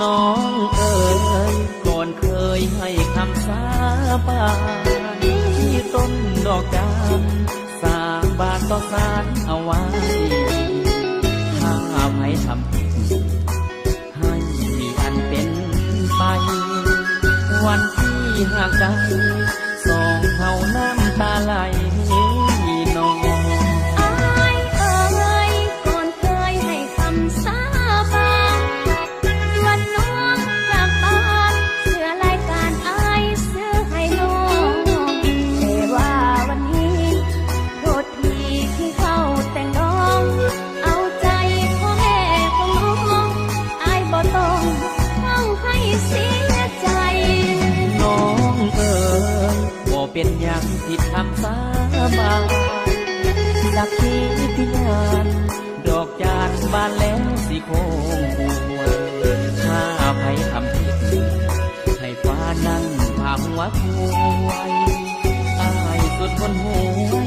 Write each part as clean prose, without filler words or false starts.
น้องเอ๋ยก่อนเคยให้คำสาบานที่ต้นดอกจานสาบานต่อศาลเอาไว้ถ้าให้ทำผิดให้มีอันเป็นไปวันที่หากได้สองเท่าน้ำตาไหลน้องอ้ายเอ๋ยก่อนเคยให้คำสาบานวันน้องจากบ้านเสื้อรายการอ้ายซื้อให้น้องแต่ว่าวันนี้โทษทีที่เข้าแต่งน้องเอาใจพ่อแม่ของน้องอ้ายบ่ต้องให้เสียใจน้องเอ๋ยบ่เป็นอย่างผิดคำสาบานสักทีที่งานดอกจานบานแล้วสิโค้งหัวถ้าไผทำผิดให้ฟ้านั่งพาหัวควายอ้ายสุดคนหวย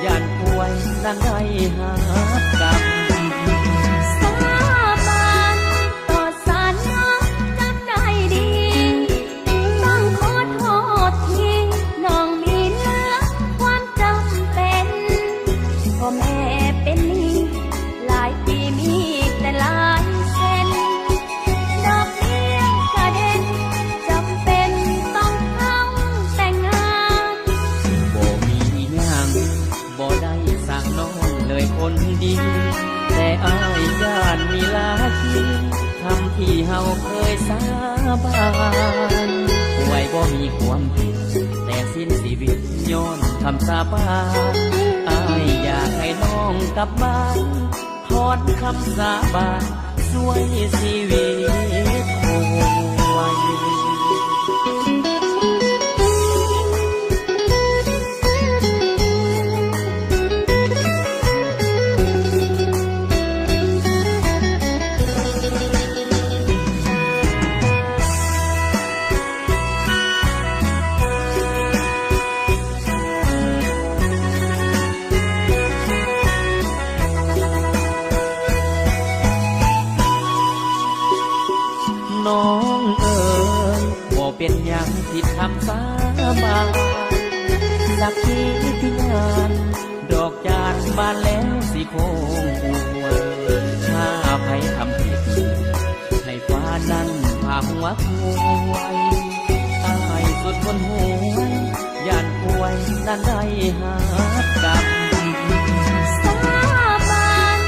ย่านป่วยนั่นได้หากรรมสาบานต่อศาลน้องจำได้ดีต้องขอโทษทีน้องมีเหลือความจำเป็นพ่อแม่เป็นหนี้หลายปีมีแต่หลายเส้นดอกเบี้ยกระเด็นจำเป็นต้องเข้าแต่งงานบ่มีหยังบ่ได้สั่งน้องเลยคนดีแต่อ้ายย่านมีลาชีคำที่เฮาเคยสาบานป่วยบ่มีความผิดแต่สิ้นชีวิตย้อนคำสาบานอ้ายอยากให้น้องกลับบ้านถอนคำสาบานช่วยชีวิตคงไว้ น้องเอ๋ยบ่เป็นอย่างผิดคำสาบานสักทีที่งานดอกจานบานแล้วสิโค้งหัวถ้าไผทำผิดให้ฟ้านั้นพาหัวควายอ้ายสุดคนหวยย่านป่วยนั่นได้หากรรมสาบาน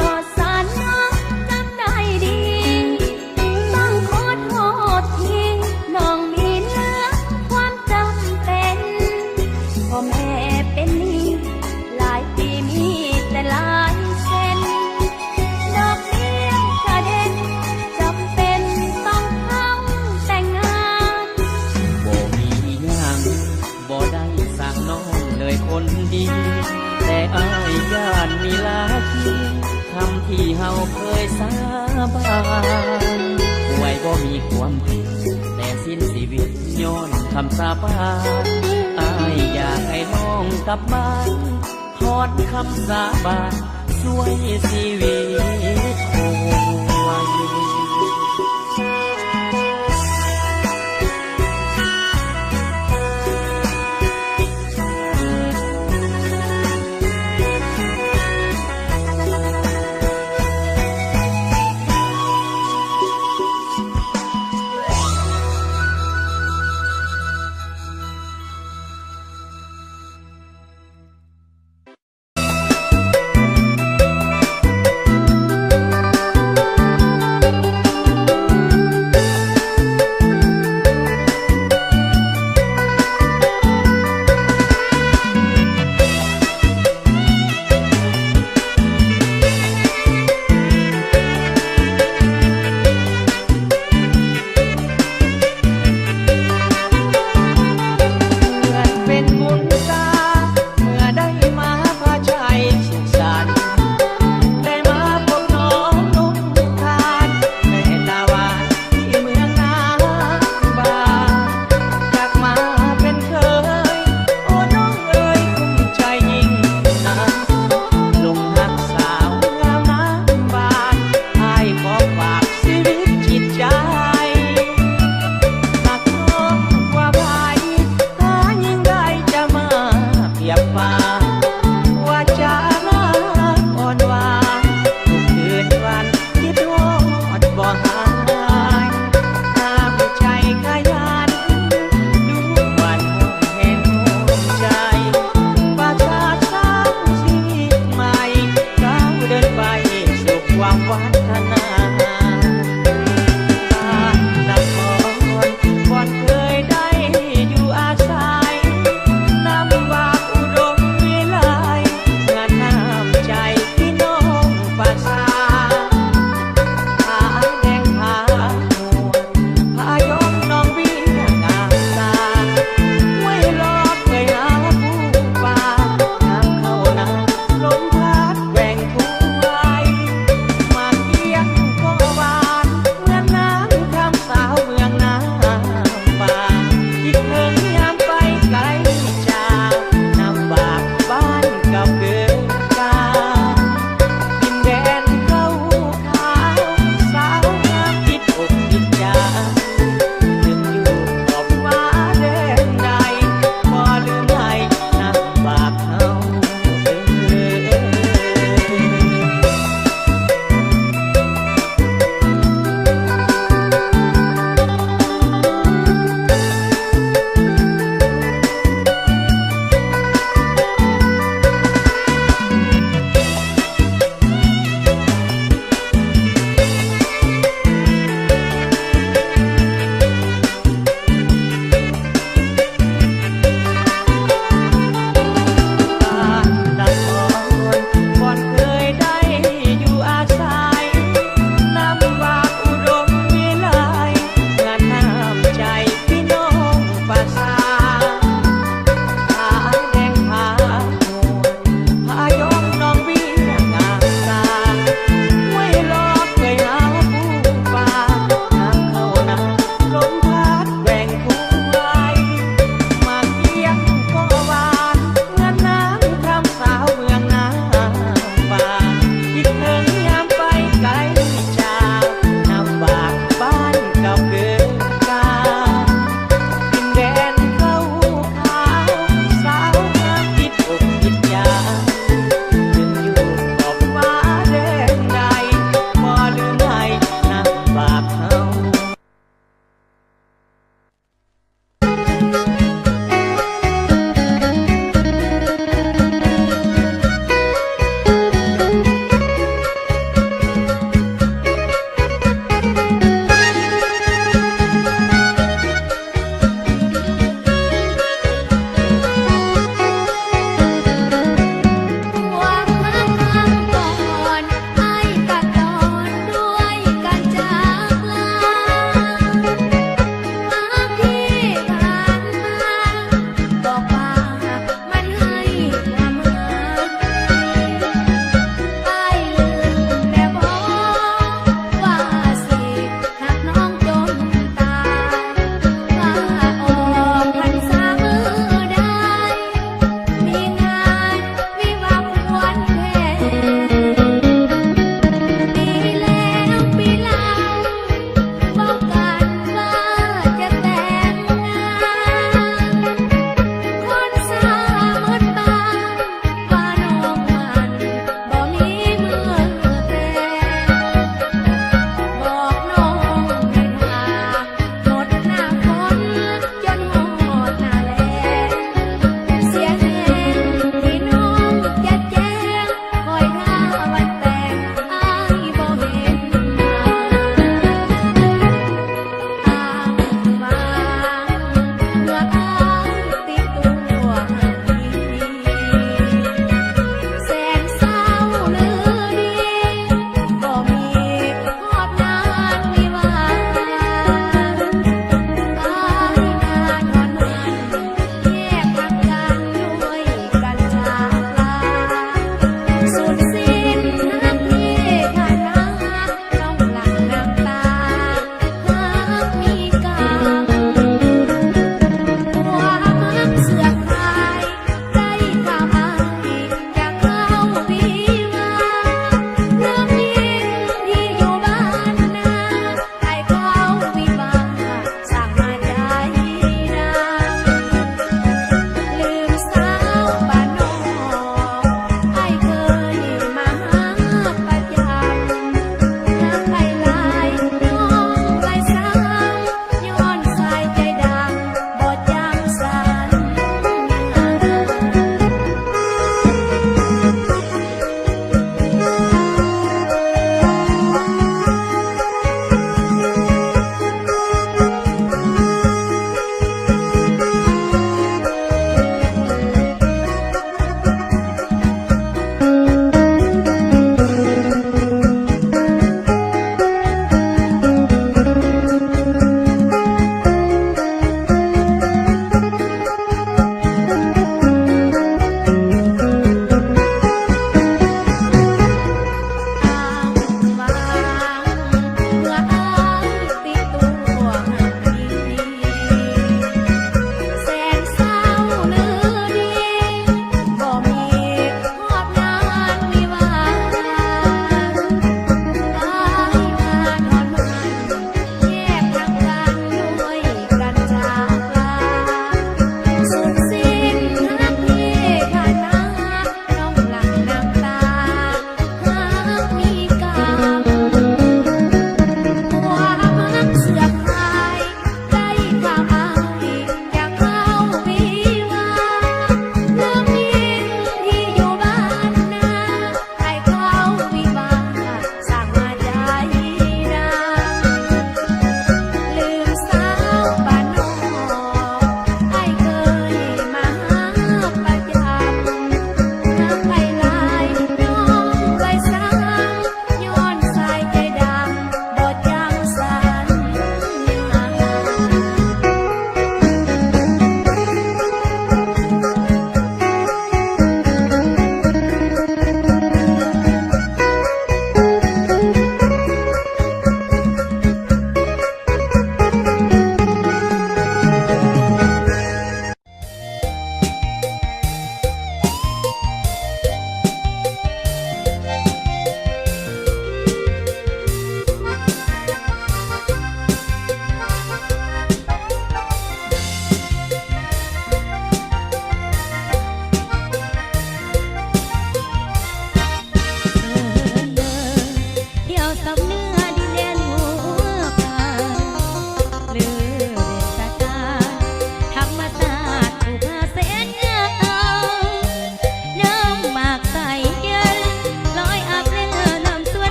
ต่อศาลน้องจำได้ดีต้องขอโทษทีน้องมีเหลือความจำเป็นพ่อแม่เป็นหนี้หลายปีมีแต่หลายเส้นดอกเบี้ยกระเด็นจำเป็นต้องเข้าแต่งงานบ่มีหยังบ่ได้สั่งน้องเลยคนดีแต่อ้ายย่านมีลาชีคำที่เฮาเคยสาบานป่วยบ่มีความผิดแต่สิ้นชีวิตย้อนคำสาบานอ้ายอยากให้น้องกลับบ้านถอนคำสาบานช่วยชีวิตคงไว้ ส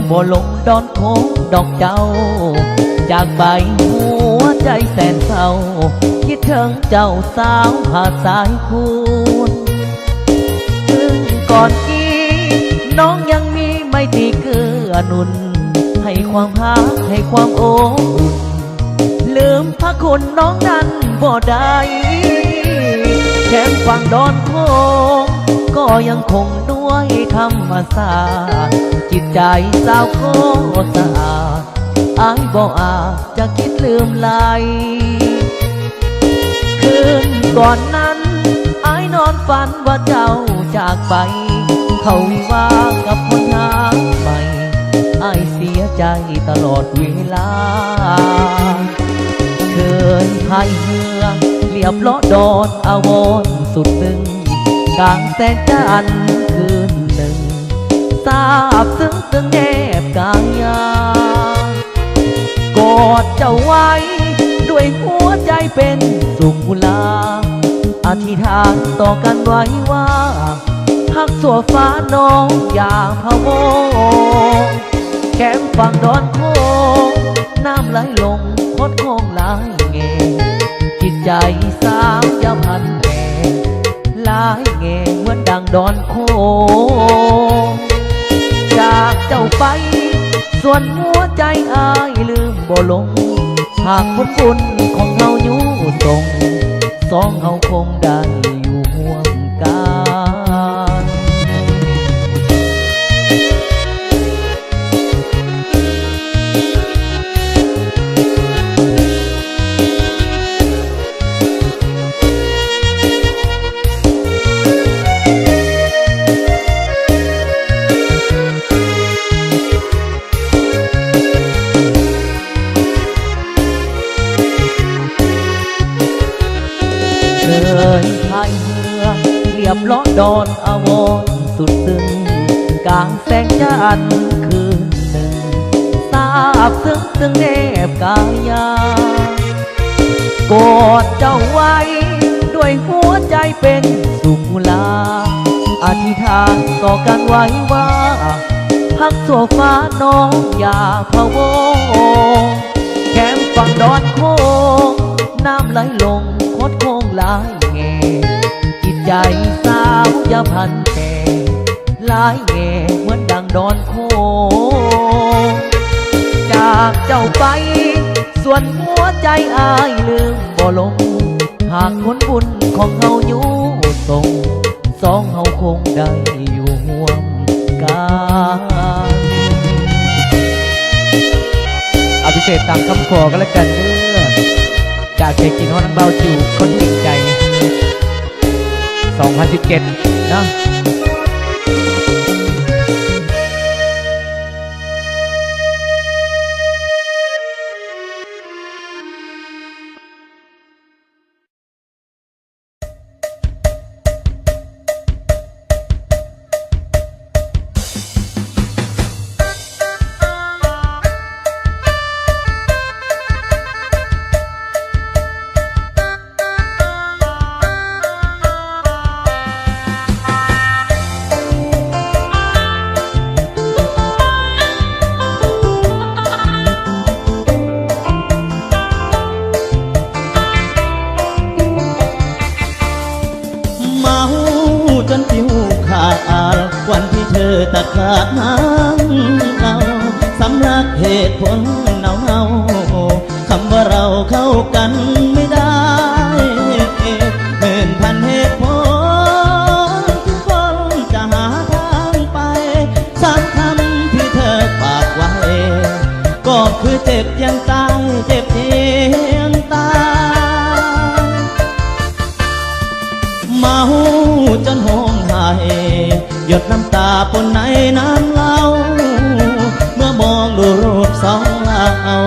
บ่ลงดอนโคงดอกเจ้าจากไปหัวใจแสนเศร้าคิดถึงเจ้าสาวหาดสายคุณถึงก่อนกี้น้องยังมีไม่ตีเกื้อหนุนให้ความหาให้ความโอบอุ่นลืมพระคุณน้องนั้นบ่ได้แค่ฟังดอนโคงก็ยังคงด้วยธรรมศาสตร์จิตใจสาวโคสะอาดอายบ่อาจจะคิดลืมไหลคืนก่อนนั้นอายนอนฝันว่าเจ้าจากไปเขาวิวากับคนหาใหม่อายเสียใจตลอดเวลาเคยพายเรือเรียบล้อดอนอาวรสุดตึงกลางแสงจันทร์คืนหนึ่งทราบซึ้งตึงแนบกายยากอดเจ้าไว้ด้วยหัวใจเป็นสุขลาอธิษฐานต่อกันไว้ว่าหักสัวฟ้าน้องอย่าพะวงแก้มฝั่งดอนโคงน้ำไหลลงคดโค้งหลายเงจิตใจสาวอย่าพันแก่หลายเงเหมือนดังดอนโคงจากเจ้าไปส่วนหัวใจอายลืมบ่ลงหากผลบุญของเฮาอยู่ส่งสองเฮาคงได้อยู่ห่วมกันพายเรือเรียบล้อดอนอาวรสุดซึ้งกลางแสงจันทร์คืนหนึ่งทราบซึ้งตึงแนบกายยากอดเจ้าไว้ด้วยหัวใจเป็นสุขลาอธิษฐานต่อกันไว้ว่าหักสัวฟ้าน้องอย่าพะวงแก้มฝั่งดอนโคงน้ำไหลลงคดโค้งหลายเงจิตใจสาวอย่าพันแก่หลายเงเหมือนดังดอนโคงจากเจ้าไปส่วนหัวใจอายลืมบ่ลงหากผลบุญของเฮาอยู่ส่งสองเฮาคงได้อยู่ห่วมกันอภิเษกตามคำขอกันแล้วกันเด้อจากเด็กกินฮอนังเบาจิ๋วคนที่ใจ2017นะจนผิวขาดวันที่เธอตะขาดหางเราสำลักเหตุผลเนาคำว่าเราเข้ากันไม่ได้หมื่นพันเหตุผลทุกคนจะหาทางไปสักคำที่เธอฝากไว้ก็คือเจ็บยังตายเจ็บเพียงตายเมาจนห้องไห้หยดน้ำตาปนในน้ำเหล้าเมื่อมองดูรูปสองเรา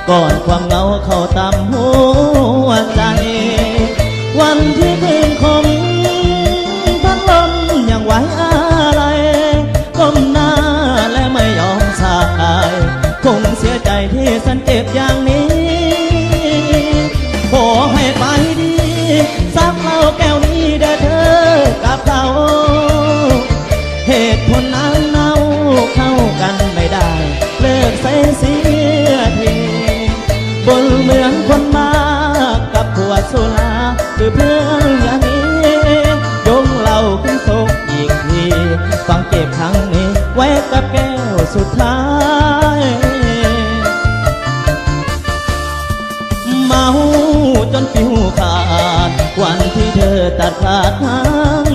ก่อนความเหงาเข้าตามหัวใจวันที่คืนคมพัดลมยังไหวอะไรก้มหน้าและไม่ยอมสายคงเสียใจที่ฉันเจ็บอย่างนี้ขอให้ไปดีสักเหล้าแก้วนี้เด้อเธอกับเขาเหตุผลนั้นเน่าเข้ากันไม่ได้ สุดท้ายเมาจนผิวขาดวันที่เธอตัดขาดหาง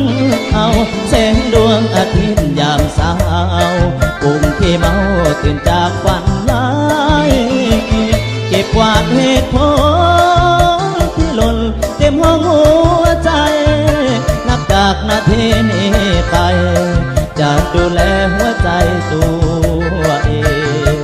เอาแสงดวงอาทิตย์ยามเช้าปุ่มที่เมาตื่นจากฝันร้ายเก็บกวาดเหตุผลที่หล่นเต็มห้องหัวใจนับจากนาทีนี้ไปจะดูแลหัวใจตัวเอง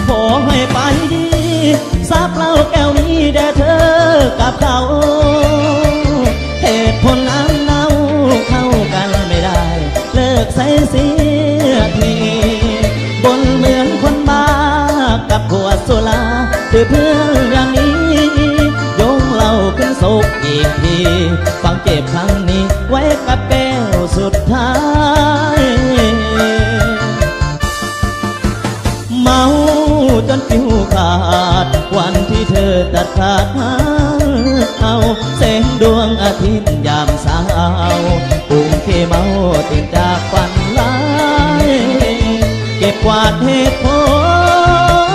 ขอให้ไปดีสาเปล่าแก้วนี้แด่เธอกับเขาเหตุผลอันเน่าเข้ากันไม่ได้เลิกใส่เสียทีบนเหมือนคนบ้ากับขวดโซลาคือเพื่อนอย่างนี้ยงเหล่าขึ้นศพอีกทีฟังเจ็บครั้งนี้ไว้กับแก้วสุดท้ายเมาจนผิวขาดวันที่เธอตัดขาดหางเอาแสงดวงอาทิตย์ยามเช้าปุ่มเคเมาตื่นจากฝันร้ายเก็บกวาดเหตุผ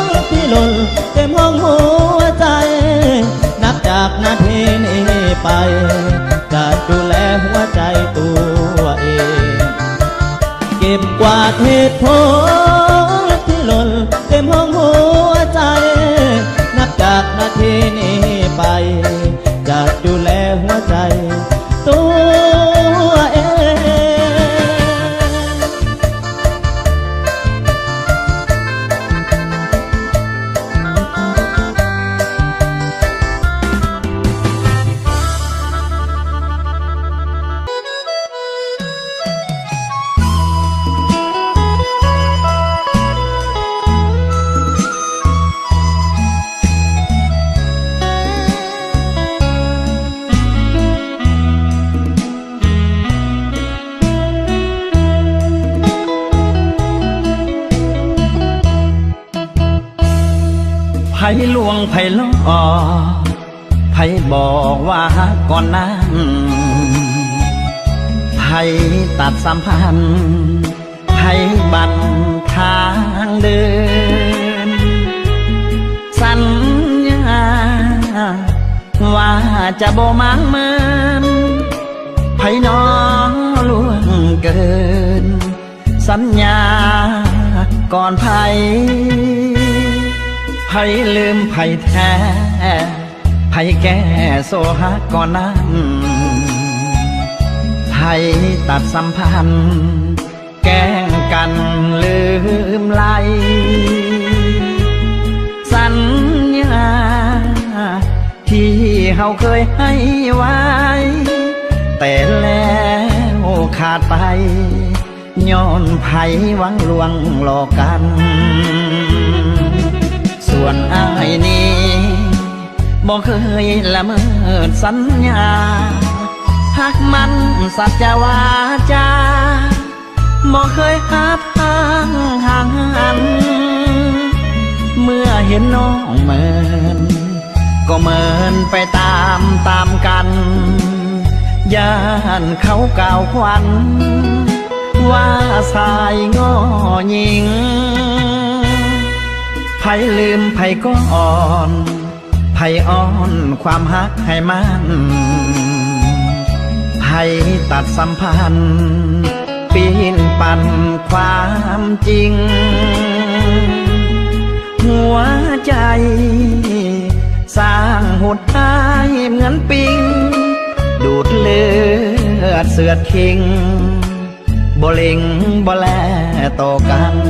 ลที่หล่นเต็มห้องหัวใจนับจากนาทีนี้ไปจะดูแลหัวใจตัวเองเก็บกวาดเหตุผลที่หล่นเต็มห้องหัวใจนับจากนาทีนี้ไปจะดูแลหัวใจตัวเองไผลวงไผล่อไผบอกว่าก่อนนั้นไผตัดสัมพันธ์ไผบันทางเดินสัญญาว่าจะบ่มางเมินไผน้องล่วงเกินสัญญาก่อนไผไผลืมไผแท้ไผแก้โซฮักก่อนนั้นไผตัดสัมพันธ์แกล้งกันลืมไหลสัญญาที่เฮาเคยให้ไว้แต่แล้วขาดไปย้อนไผหวังลวงหลอกกันส่วนอ้ายนี้บ่เคยละเมิดสัญญาหักมันสัจวาจาบ่เคยหาทางห่างหันเมื่อเห็นน้องเหมินก็เหมินไปตามกันย่านเขากล่าวขวัญว่าสายง้อหญิงไผลืมไผก็อ่อนไผอ่อนความฮักให้มันไผตัดสัมพันธ์ปีนปั่นความจริงหัวใจสร้างหุดหายเหมือนปิงดูดเลือดเสือดคิงบ่เล็งบ่แลต่อกัน เ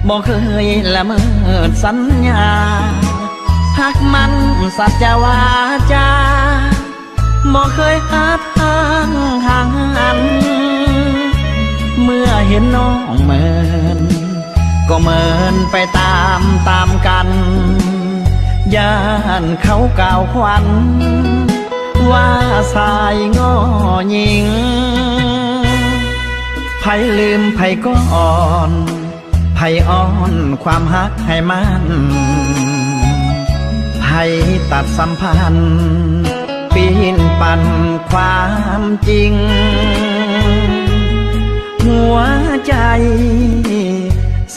บ่เคยละเมิดสัญญาหักมันสัจวาจาบ่เคยอาจห่างห่างหันเมื่อเห็นน้องเหมินก็เหมินไปตามกันย่านเขากล่าวขวัญว่าสายง้อหญิงไผลืมไผก็อ่อนไผอ่อนความฮักให้มันไผตัดสัมพันธ์ปีนปั่นความจริงหัวใจ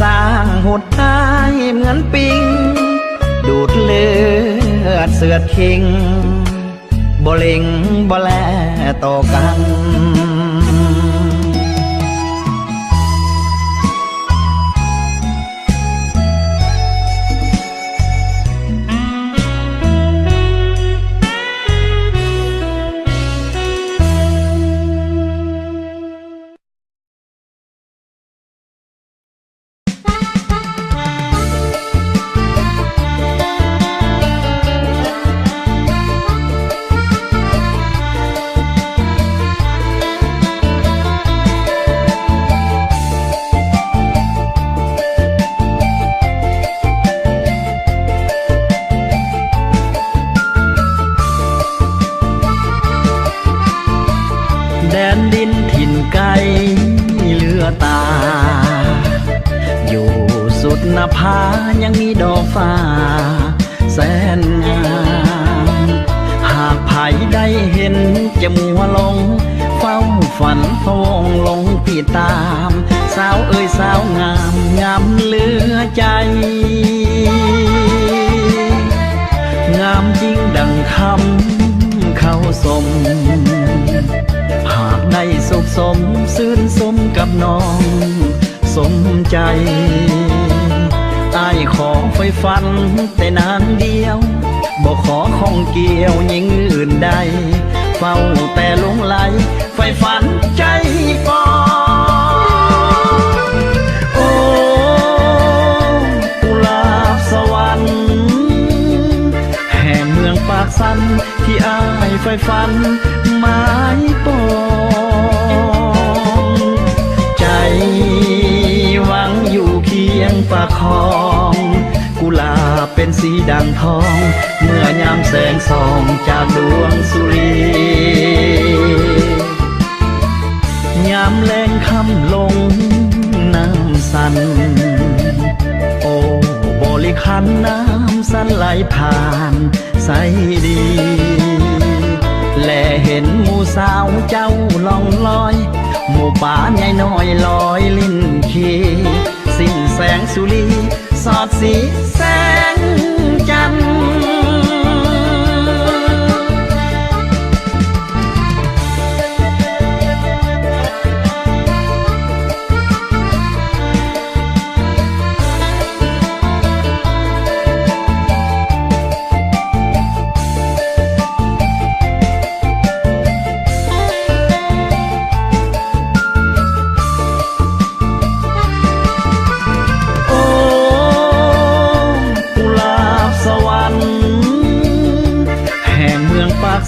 สร้างหุดได้เหมือนปิงดูดเลือดเสือดคิงบ่เล็งบ่แลต่อกันแดนดินถิ่นไกลเหลือตาอยู่สุดหน้าผายังมีดอกฟ้าแสนงามหากไผได้เห็นจะมัวลงเฝ้าฝันพะวงลงติดตามสาวเอ้ยสาวงามงามเหลือใจงามจริงดังคำเขาสมหากได้สุขสมซื่นสมกับน้องสมใจอ้ายขอไฟฟันแต่นางเดียวบ่ขอข้องเกี่ยวยิ่งอื่นใดเฝ้าแต่หลงไหลไฟฝันใจก่อนโอ้กุหลาบสวรรค์แห่งเมืองปากสันที่อ้ายไฟฝันหมายปองใจหวังอยู่เคียงปากคลองกุหลาบเป็นสีดังทองเมื่อยามแสงส่องจากดวงสุรียามแลงค่ำลงน้ำสันโอ้บริคันน้ำสันไหลผ่านใสดีแลเห็นหมู่สาวเจ้าล่องลอยหมู่ป่าใหญ่น้อยลอยลิ้นขีสิ้นแสงสุรีสอดสีแสงจันทร์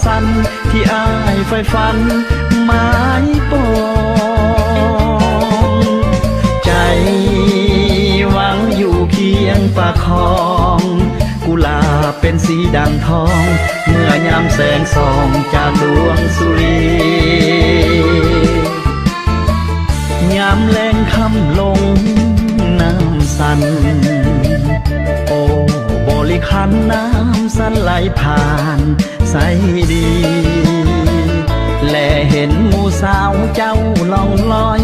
สันที่อ้ายไฟฝันหมายปองใจหวังอยู่เคียงปากคลองกุหลาบเป็นสีดังทองเมื่อยามแสงส่องจากดวงสุรียามแลงค่ำลงน้ำสันโอ้บริคันน้ำสันไหลผ่านใสดีแลเห็นหมู่สาวเจ้าล่องลอย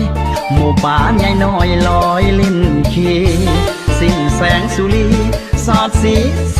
หมู่ป่าใหญ่น้อยลอยลิ้นขีสิ้นแสงสุรีสอดสีแส